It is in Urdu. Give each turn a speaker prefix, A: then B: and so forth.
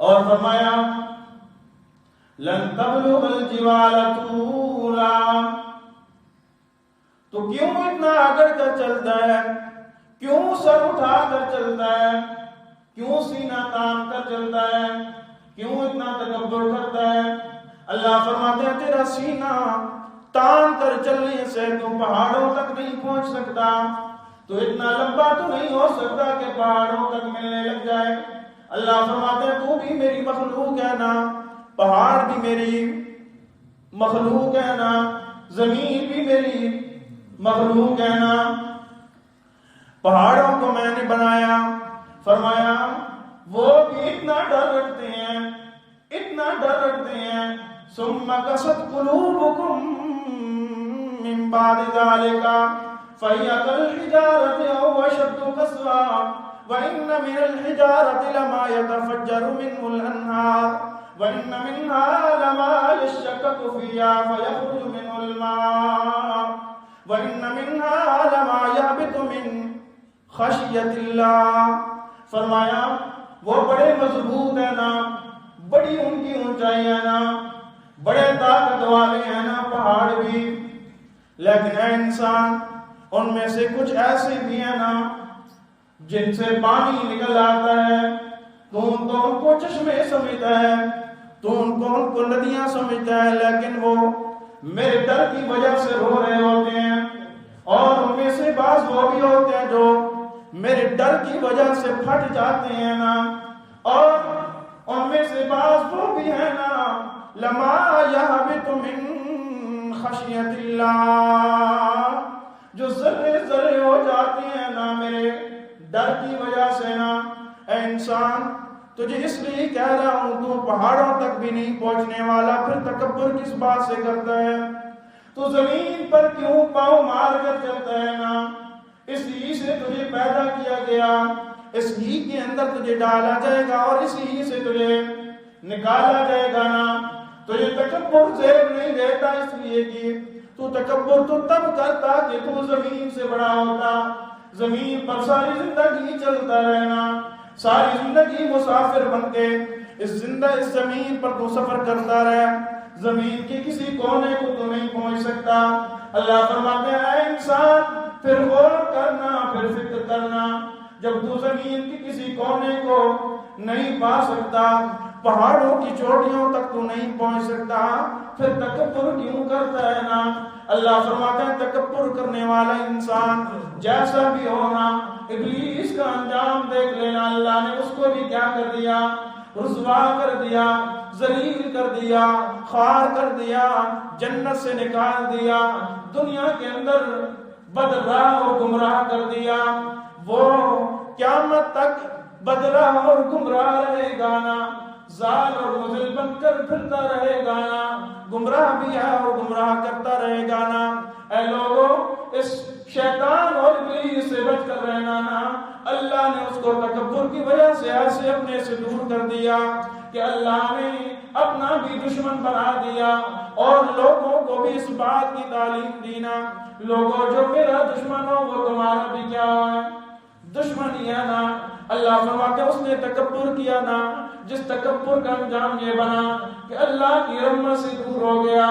A: اور فرمایا لن تبلغ الجبال طولا، تو کیوں اتنا آگر کر چلتا ہے، کیوں سر اٹھا کر چلتا ہے، کیوں سینہ تان کر چلتا ہے، کیوں اتنا تکبر کرتا ہے؟ اللہ فرماتے ہیں تیرا سینہ تان کر چلنے سے تو پہاڑوں تک نہیں پہنچ سکتا، تو اتنا لمبا تو نہیں ہو سکتا کہ پہاڑوں تک ملنے لگ جائے۔ اللہ فرماتے ہیں تو بھی میری مخلوق ہے نا، پہاڑ بھی میری مخلوق ہے نا، زمین بھی میری مخلوق ہے نا، پہاڑوں کو میں نے بنایا۔ فرمایا وہ بھی اتنا ڈر رکھتے ہیں، اتنا ڈر رکھتے ہیں۔ ثم قست قلوبكم من بعد ذلك فهي كالحجارة أو أشد قسوة وإن من الحجارة لما يتفجر منه الأنهار وإن منها لما يشقق فيها فيخرج منه الماء وإن منها لما يهبط من خشية الله۔ فرمایا وہ بڑے مضبوط ہیں نا، بڑی ان کی اونچائی ہے نا، بڑے طاقت والے ہیں نا پہاڑ بھی، لیکن اے انسان ان میں سے کچھ ایسے بھی ہیں نا جن سے پانی نکل آتا ہے، تو ان کو چشمے سمجھتا ہے، تو ان کو ندیاں سمجھتا ہے، لیکن وہ میرے ڈر کی وجہ سے رو رہے ہوتے ہیں۔ اور ان میں سے بعض وہ بھی ہوتے ہیں جو میرے ڈر کی وجہ سے پھٹ جاتے ہیں نا، اور ان میں سے بعض وہ بھی ہیں نا لما یہبط من خشیت اللہ، جو ذرے ذرے ہو جاتے ہیں نا میرے ڈر کی وجہ سے نا۔ اے انسان تجھے اس لیے کہہ رہا ہوں تو پہاڑوں تک بھی نہیں پہنچنے والا، پھر تکبر کس بات سے کرتا ہے؟ تو زمین پر کیوں پاؤں مار کر چلتا ہے نا؟ اس ہی سے تجھے پیدا کیا گیا، اس ہی کے اندر تجھے ڈالا جائے گا اور اس ہی سے تجھے نکالا جائے گا نا۔ تجھے تکبر زیب نہیں دیتا اس لیے کہ تو تکبر تو تب کرتا کہ تو زمین سے بڑا ہوتا، زمین پر ساری زندگی چلتا رہنا، ساری زندگی مسافر بن کے اس زمین پر تو سفر کرتا رہے، زمین کے کسی کونے کو تو نہیں پہنچ سکتا۔ اللہ فرماتے ہیں اے انسان پھر غور کرنا، پھر فکر کرنا، جب تو زمین کے کسی کونے کو نہیں پا سکتا، پہاڑوں کی چوٹیوں تک تو نہیں پہنچ سکتا، پھر تکبر کیوں کرتا ہے نا؟ اللہ فرماتا ہے تکبر کرنے والا انسان جیسا بھی ہونا، ابلیس کا انجام دیکھ لینا، اللہ نے اس کو بھی کیا کر دیا؟ رسوا کر دیا، ذلیل کر دیا، خوار کر دیا، جنت سے نکال دیا، دنیا کے اندر بدراہ اور گمراہ کر دیا۔ وہ قیامت تک بدراہ اور گمراہ رہے گا نا، ضال اور مضل بن کر پھرتا رہے گا نا، گمراہ بھی ہے اور گمراہ کرتا رہے گا نا۔ اے لوگوں اس شیطان اور ابلیس سے بچ کر رہنا نا۔ اللہ نے اس کو تکبر کی وجہ سے ایسے اپنے سے دور کر دیا کہ اللہ نے اپنا بھی دشمن بنا دیا، اور لوگوں کو بھی اس بات کی تعلیم دینا، لوگوں جو میرا دشمن ہو وہ تمہارا بھی کیا ہے؟ دشمن ہی ہے نا۔ اللہ فرماتے اس نے تکبر کیا نا، جس تکبر کا انجام یہ بنا کہ اللہ کی رحمت سے دور ہو گیا۔